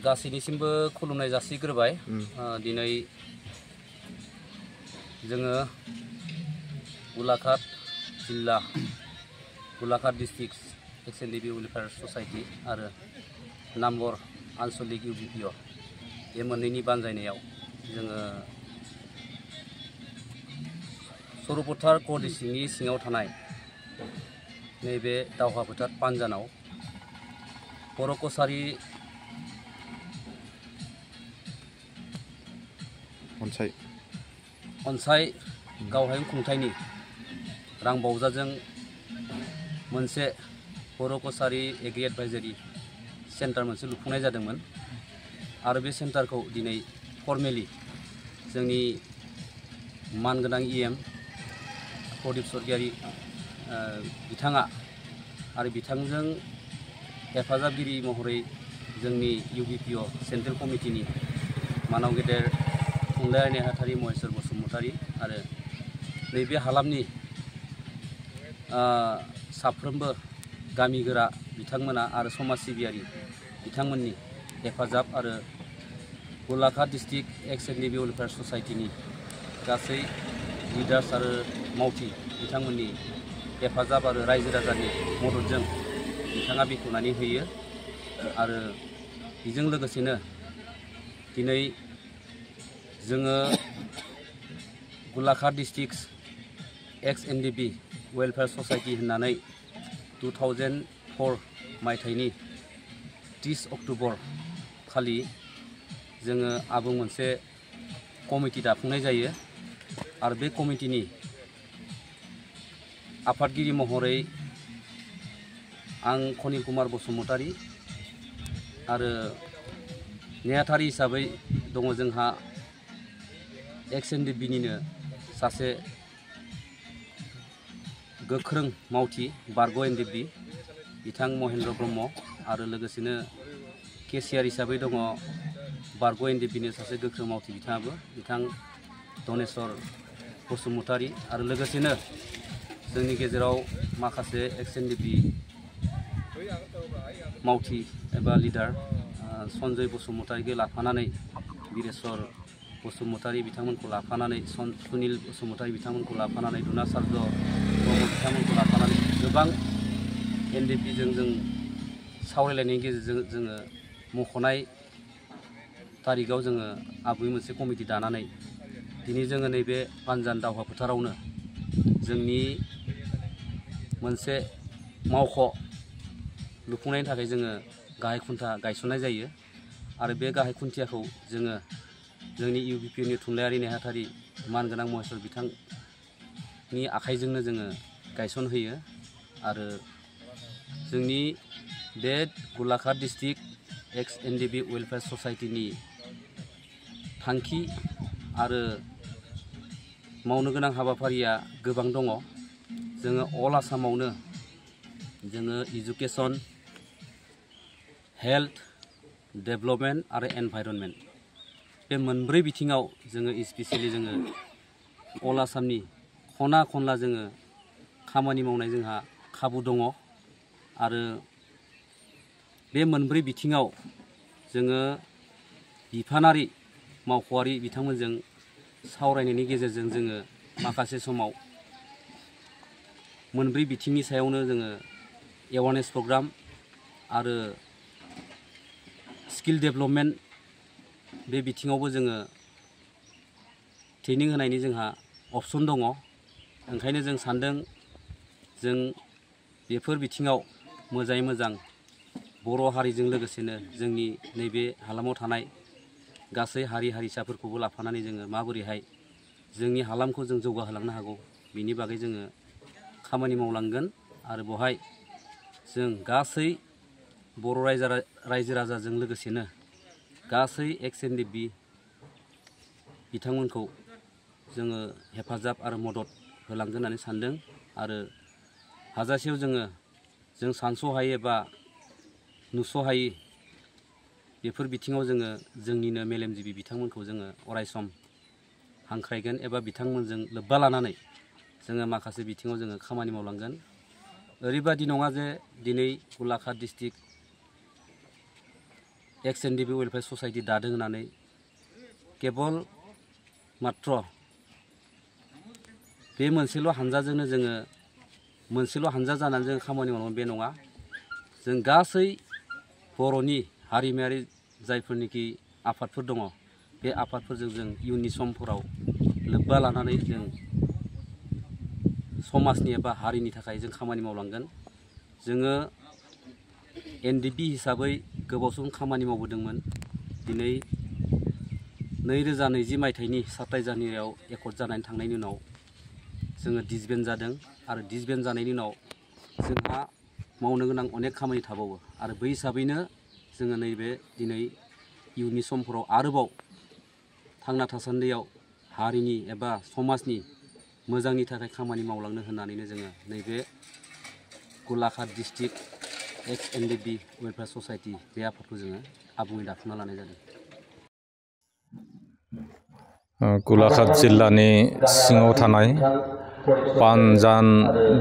गासैनिसिमबो खुलुमनाय जासिग्रोबाय। दिनै जोङो गलाघाट जिल्ला गलाघाट डिस्ट्रिक्ट एक्स.एन.डि.पि. वेलफेयार ससाइटि आरो नामबर आनसलिक इउ.बि.पि.अ. बे मोननैनि बानजायनायाव जोङो सर'पथार क' डिस्ट्रिक्टनि सिङाव थानाय नैबे दावहा फोथार पानजानाव बर' कसारि अनसाय गावहायुं खुंथायनि रांबावजाजों मोनसे बर' कसारि एग्रि एडभाइजारि सेन्टार मोनसे लुफुंनाय जादोंमोन आरो बे सेन्टारखौ दिनै फर्मेलि जोंनि मानगोनां इ.एम. प्रदीप सरगियारि बिथाङा आरो बिथांजों हेफाजाबगिरि महरै जोंनि इउ.बि.पि.अ. सेन्ट्रेल कमिटिनि मानाव गेदेर थुनलाइयारि नेहाथारि महेश्वर बसुमतारी आरो नैबे हालामनि साफ्रोमबो गामि गोरा बिथांमोना आरो समाज सिबियारि बिथांमोननि हेफाजाब आरो गलाघाट डिस्ट्रिक्ट एक्स.एन.डि.पि. वेलफेयार ससाइटिनि गासै लिडार्स आरो मावथि बिथांमोननि हेफाजाब आरो रायजो राजानि मददजों बिथाङा बेखेवनानै होयो आरो बेजों लोगोसेनो दिनै जोङो गलाघाट डिस्ट्रिक्ट एक्स.एन.डि.पि. वेलफेयार ससाइटि होननानै 2004 मायथाइनि 30 अक्ट'बर खालि जोङो आबुं मोनसे कमिटि दाफुंनाय जायो आरो बे कमिटिनि आफादगिरि महरै आं खनिल कुमार बसुमतारी आरो नेहाथारि हिसाबै दङ जोंहा एक्स.एन.डि.पि.निनो सासे गोख्रों मावथि बारग' एन.डि.पि. बिथां महेन्द्र ब्रह्म आरो लोगोसेनो केसियार हिसाबै दङ बारग' एन.डि.पि.नि सासे गोख्रों मावथि बिथाङाबो बिथां धनेस्वर बसुमतारी आरो लोगोसेनो जोंनि गेजेराव माखासे एक्स.एन.डि.पि. मावथि एबा लिडार सन्जय बसुमतारीखौ लाफानानै बिरेस्वर बसुमतारी बिथांमोनखौ लाफानानै सुनिल बसुमतारी बिथांमोनखौ लाफानानै दुनाचार्य ब्रह्म बिथांमोनखौ लाफानानै गोबां एन.डि.पि.जों जों सावरायलायनायनि गेजेरजों जोङो मख'नाय थारिखआव जोङो आबुङै मोनसे कमिटि दानानै दिनै जोङो नैबे पानजान दावहा फोथारावनो जोंनि मोनसे मावख' लुफुंनायनि थाखाय जोङो गाहाय खुन्था गायसननाय जायो आरो बे गाहाय खुन्थियाखौ जोङो जोंनि इउ.बि.पि.नि थुनलाइयारि नेहाथारि मानगोनां महेश्वर बिथांनि आखाइजोंनो जोङो गायसनहोयो आरो जोंनि बे गलाघाट डिस्ट्रिक्ट एक्स.एन.डि.पि. वेलफेयार ससाइटिनि थांखि आरो मावनो गोनां हाबाफारिया गोबां दङ। जोङो अल आसामावनो जोङो इडुकेसन हेल्थ डेभेलपमेन्ट आरो एनभाइरनमेन्ट बे मोनब्रै बिथिङाव जोङो स्पेसियेलि जोङो अल आसामनि खना खनला जोङो खामानि मावनाय जोंहा खाबु दङ आरो बे मोनब्रै बिथिङाव जोङो बिफानारि मावख'आरि बिथांमोनजों सावरायनायनि गेजेरजों जोङो माखासे समाव मोनब्रै बिथिंनि सायावनो जोङो एवारनेस प्रग्राम आरो स्किल डेभेलपमेन्ट बे बिथिङावबो जोङो ट्रेनिं होनायनि जोंहा अपसन दङ। ओंखायनो जों सान्दों जों बेफोर बिथिङाव मोजाङै मोजां बर' हारिजों लोगोसेनो जोंनि नैबे हालामाव थानाय गासै हारि हारिसाफोरखौबो लाफानानै जोङो माबोरैहाय जोंनि हालामखौ जों जौगाहोलांनो हागौ बिनि बागै जोङो खामानि मावलांगोन आरो बेवहाय जों गासै बर' रायजो राजाजों लोगोसेनो गासै एक्स.एन.डि.पि. बिथांमोनखौ जोङो हेफाजाब आरो मदद होलांगोन होननानै सान्दों आरो हाजासेयाव जों सानस'हायै एबा नुस'हायै बेफोर बिथिङाव जोङो जोंनिनो मेलेमजिबि बिथांमोनखौ जोङो अरायसम हांख्रायगोन एबा बिथांमोनजों लोब्बा लानानै जोङो माखासे बिथिङाव जोङो खामानि मावलांगोन। ओरैबादि नङा जे दिनै गलाघाट डिस्ट्रिक्ट एक्स एनडिबि वेलफेयार ससाइटि दादों होननानै केबल मात्र बे मोनसेल' हानजाजोंनो जोङो मोनसेल' हानजा जानानै जों खामानि मावनांगौ बे नङा। जों गासै बर'नि हारिमायारि जायफोरनिखि आफादफोर दङ बे आफादफोरजों जों इयुननि समफोराव लोब्बा लानानै जों समाजनि एबा हारिनि थाखाय जों खामानि मावलांगोन। जोङो एनडिबि हिसाबै गोबाव सम खामानि मावबोदोंमोन। दिनै 2020 मायथाइनि 27 जानुवारियाव एकर्ड जानानै थांनायनि उनाव जोङो डिसबेन्ड जादों आरो डिसबेन्ड जानायनि उनाव जोंहा मावनो गोनां अनेक खामानि थाबावो आरो बै हिसाबैनो जोङो नैबे दिनै इयुननि समफोराव आरोबाव थांना थासान्दियाव हारिनि एबा समाजनि मोजांनि थाखाय खामानि मावलांनो होननानैनो जोङो नैबे गलाघाट डिस्ट्रिक्ट एक्स एनडिबि वेलफेयार ससाइटि बे आफादखौ जोङो आबुङै दाफुंना लानाय जादों। गलाघाट जिल्लानि सिङाव थानाय पानजान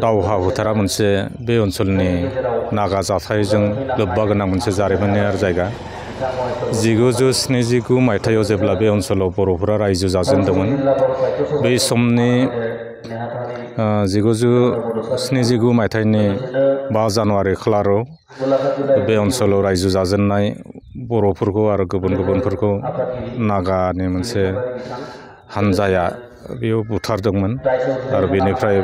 दावहा फोथारा मोनसे बे ओनसोलनि नागा जाथायजों लोब्बा गोनां मोनसे जारिमिनारि जायगा। 1979 मायथाइयाव जेब्ला बे ओनसोलाव बर'फोरा रायजो जाजेनदोंमोन बै समनि 1979 मायथाइनि 5 जानुवारि खालाराव बे ओनसोलाव रायजो जाजेननाय बर'फोरखौ आरो गुबुनफोरखौ नागानि मोनसे हानजाया बेयाव बुथारदोंमोन आरो बेनिफ्राय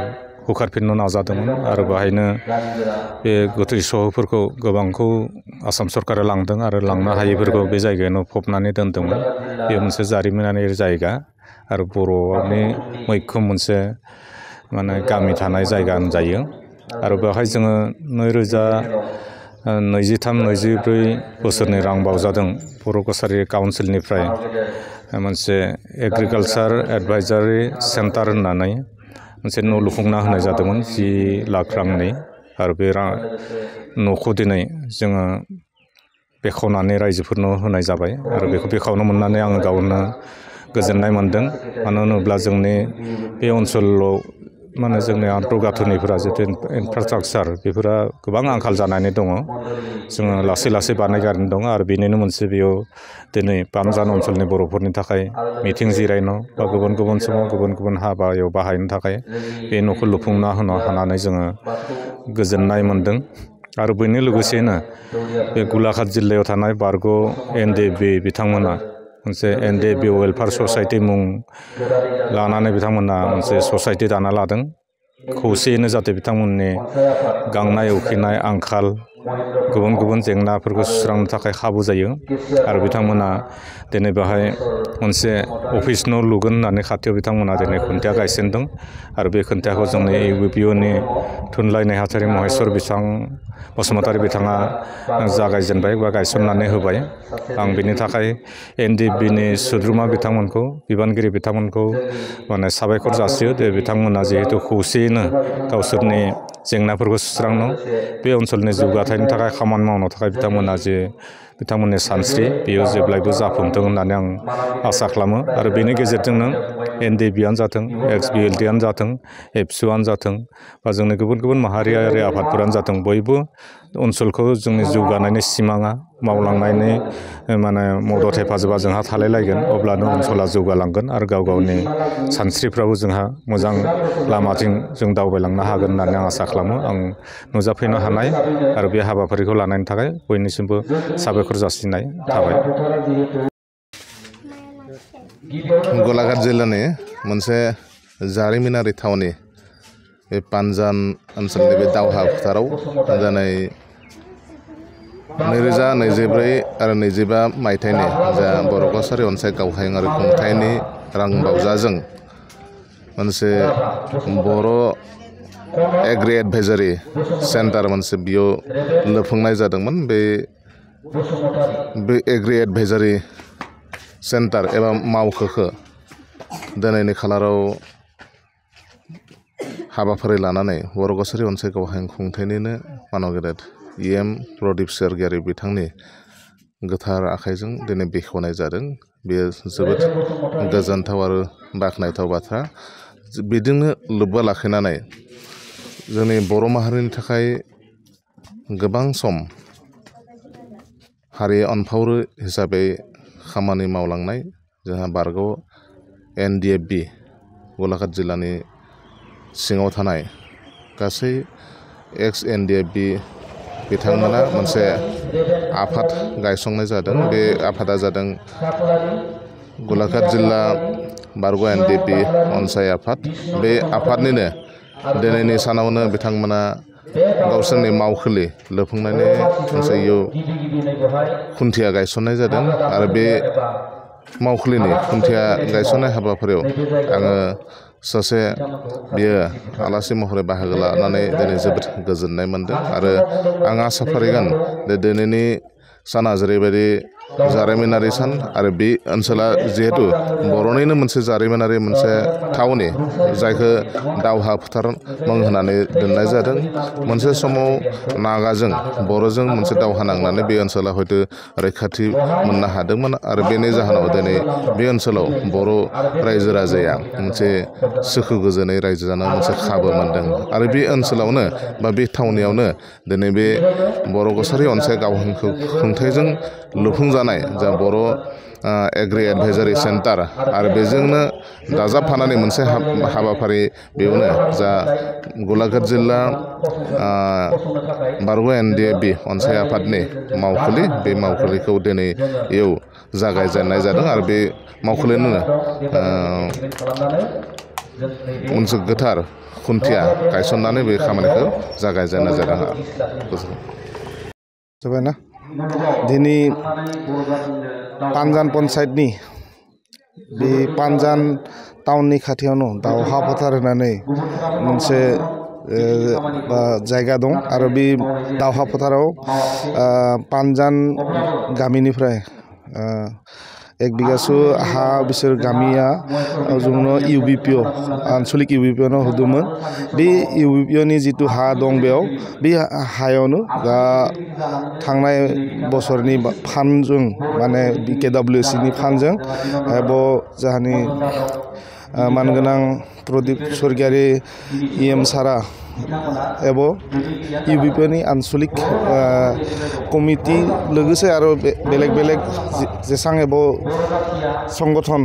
होखारफिननो नाजादोंमोन आरो बाहायनो बे गोथै सहफोरखौ गोबांखौ आसाम सरकारा लांदों आरो लांनो हायैफोरखौ बे जायगायावनो फबनानै दोनदोंमोन। बे मोनसे जारिमिनारि जायगा आरो बर'नि मैखोम मोनसे माने गामि थानाय जायगा होनजायो आरो बेवहाय जोङो 2023-24 बोसोरनि रां बावजादों बर' कसारि काउन्सिलनिफ्राय मोनसे एग्रिकालचार एडभाइजारि सेन्टार होननानै मोनसे न' लुफुंना होनाय जादोंमोन 10 लाख रांनि आरो बे न'खौ दिनै जोङो बेखेवनानै रायजोफोरनो होनाय जाबाय आरो बेखौ बेखेवनो मोननानै आङो गावनो गोजोननाय मोनदों। मानो होनोब्ला जोंनि बे ओनसोलाव माने जोंनि आन्तर्गाथोनिफोरा जितु इनफ्रास्ट्राक्चार बेफोरा गोबां आंखाल जानानै दङ। जोङो लासै बानायगासिनो दङ आरो बेनिनो मोनसे बेयाव दिनै पानजान ओनसोलनि बर'फोरनि थाखाय मिथिं जिरायनो बा गुबुन समाव गुबुन हाबायाव बाहायनो थाखाय बे न'खौ लुफुंना होनो हानानै जोङो गोजोननाय मोनदों। आरो बेनि लोगोसेनो बे गलाघाट जिल्लायाव थानाय बारग' एनडिबि बिथांमोना मोनसे एनडिबि वेलफेयार ससाइटि मुं लानानै बिथांमोना मोनसे ससाइटि दाना लादों। खौसेयैनो जाहाथे बिथांमोननि गांनाय उखैनाय आंखाल गुबुन जेंनाफोरखौ सुस्रांनो थाखाय खाबु जायो आरो बिथांमोना दिनै बेहाय मोनसे अफिस न' लुगोन होननानै खाथियाव बिथांमोना दिनै खुन्थिया गायसनदों आरो बे खुन्थियाखौ जोंनि इउपिपिअनि थुनलाइ नेहाथारि महेस्वर बसुमतारी बिथाङा जागायजेनबाय बा गायसननानै होबाय। आं बेनि थाखाय एनडिबिनि सोद्रोमा बिथांमोनखौ बिबानगिरि बिथांमोनखौ माने साबायखर जासियो जे बिथांमोना जिहेतु खौसेयैनो गावसोरनि जेंनाफोरखौ सुस्रांनो बे ओनसोलनि जौगाथायनि थाखाय खामानि मावनो थाखाय बिथांमोननि सानस्रि बेयो जेब्लायबो जाफुंथों होननानै आं आसा खालामो आरो बेनि गेजेरजोंनो एनडिबिआनो जाथों एक्सबिएलडिआनो जाथों एबसुआनो जाथों बा जोंनि गुबुन माहारियारि आफादफोरानो जाथों बयबो ओनसोलखौ जोंनि जौगानायनि सिमाङा मावलांनायनि माने मदद हेफाजाबा जोंहा थालायलायगोन अब्लानो ओनसोला जौगालांगोन आरो गावनि सानस्रिफ्राबो जोंहा मोजां लामाथिं जों दावबायलांनो हागोन होननानै आं आसा खालामो। आं नुजाफैनो हानाय आरो बे हाबाफारिखौ लानायनि थाखाय बयनिसिमबो साबायखर जासिनाय थाबाय। गलाघाट जिल्लानि मोनसे जारिमिनारि थावनि बे पानजान ओनसोलनि बे दावहा फोथाराव दिनै 2024 आरो 25 मायथाइनि जा बर' कसारि अनसाय गावहायं आरो खुंथायनि रां बावजाजों मोनसे बर' एग्रि एडभाइजारि सेन्टार मोनसे बेयाव लुफुंनाय जादोंमोन। बे एग्रि एडभाइजारि सेन्टार एबा मावख'खौ दिनैनि खालाराव हाबाफारि लानानै बर' कसारि अनसाय गावहायं खुंथायनिनो मानगेरेट EM प्रदीप स्वरगियारि बिथांनि गोथार आखाइजों दिनै बेखेवनाय जादों। बेयो जोबोद गोजोनथाव आरो बाख्नायथाव बाथ्रा। बिदिनो लोब्बा लाखिनानै जोंनि बर' माहारिनि थाखाय गोबां सम हारि अनफावरि हिसाबै खामानि मावलांनाय जोंहा बारगाव NDFB गलाघाट जिल्लानि सिङाव थानाय गासै एक्स NDFB बिथांमोना मोनसे आफाद गायसंनाय जादों। बे आफादा जादों गलाघाट जिल्ला बारगाव NDFB अनसाय आफाद। बे आफादनिनो दिनैनि सानावनो बिथांमोना गावसोरनि मावखुलि लुफुंनायनि मोनसे खुन्थिया गायसननाय जादों आरो बे मावखुलिनि खुन्थिया गायसननाय हाबाफारियाव आङो सासे बियो आलासि महरै बाहागो लानानै दिनै जोबोद गोजोननाय मोनदों आरो आं आसा फारिगोन जे दिनैनि साना जेरैबायदि जारिमिनारि सान आरो बे ओनसोला जिहेतु बर'निनो मोनसे जारिमिनारि मोनसे थावनि जायखौ दावहा फोथार मुं होनानै दोननाय जादों। मोनसे समाव नागाजों बर'जों मोनसे दावहा नांनानै बे ओनसोला हयतो रैखाथि मोननो हादोंमोन आरो बेनि जाहोनाव दिनै बे ओनसोलाव बर' रायजो राजाया मोनसे सुखु गोजोनै रायजो जानो मोनसे खाबु मोनदों आरो बे ओनसोलावनो बा बे थावनियावनो दिनै बे बर' कसारि अनसाय गावहांखो खुंथायजों लुफुंजानाय जा बर' एग्रि एडभाइजारि सेन्टार आरो बेजोंनो दाजाबफानानै मोनसे हाबाफारि बेयावनो जा गलाघाट जिल्ला बारगाव NDFB अनसाय आफादनि मावखुलि बे मावखुलिखौ दिनै इयाव जागायजेननाय जादों आरो बे मावखुलिनो मोनसे गोथार खुन्थिया गायसननानै बे खामानिखौ जागायजेननाय जादों। जाबायना दिनै पानजान पन्सायतनि बे पानजान टाउननि खाथियावनो दावहा फोथार होननानै मोनसे जायगा दं आरो बे दावहा फोथाराव पानजान गामिनिफ्राय 1 बिगासो हा बिसोर गामिया जोंनो UBPO आनसलिक UBPO नाव होदोंमोन। बे UBPO नि जितु हा दं बेयाव बे हायावनो थांनाय बोसोरनि फान्डजों माने BKWC नि फान्डजों जाहानि मानगोनां प्रदीप स्वर्गियारि EM सारा एबो UBPO नि आनसलिक कमिटि लोगोसे आरो बेलेग बेलेग जेसां एबो संगठन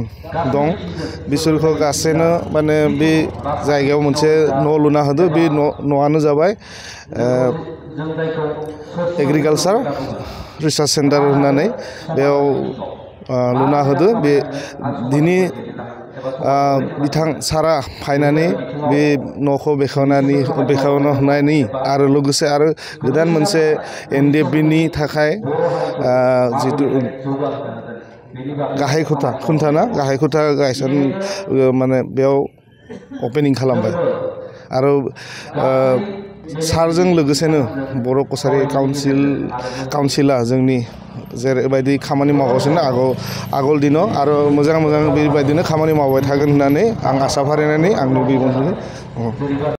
दं बिसोरखौ गासैनो माने बे जायगायाव मोनसे न' लुना होदो। बे न'आनो जाबाय एग्रिकालचार रिसार्च सेन्टार होननानै बेयाव लुना होदो। बे दिनै बिथां सारा फायनानै बे न'खौ बेखेवना होनायनि आरो लोगोसे आरो गोदान मोनसे NDFB नि थाखाय जितु गाहाय खुन्था गायसन माने बेयाव अपेनिं खालामबाय आरो सारजों लोगोसेनो बर' कसारि काउन्सिला जोंनि जेरैबायदि खामानि मावगासिनो आगोल दिनाव आरो मोजां बेबायदिनो खामानि मावबाय थागोन होननानै आं आसा फारिनानै आंनि बिबुंथिखौ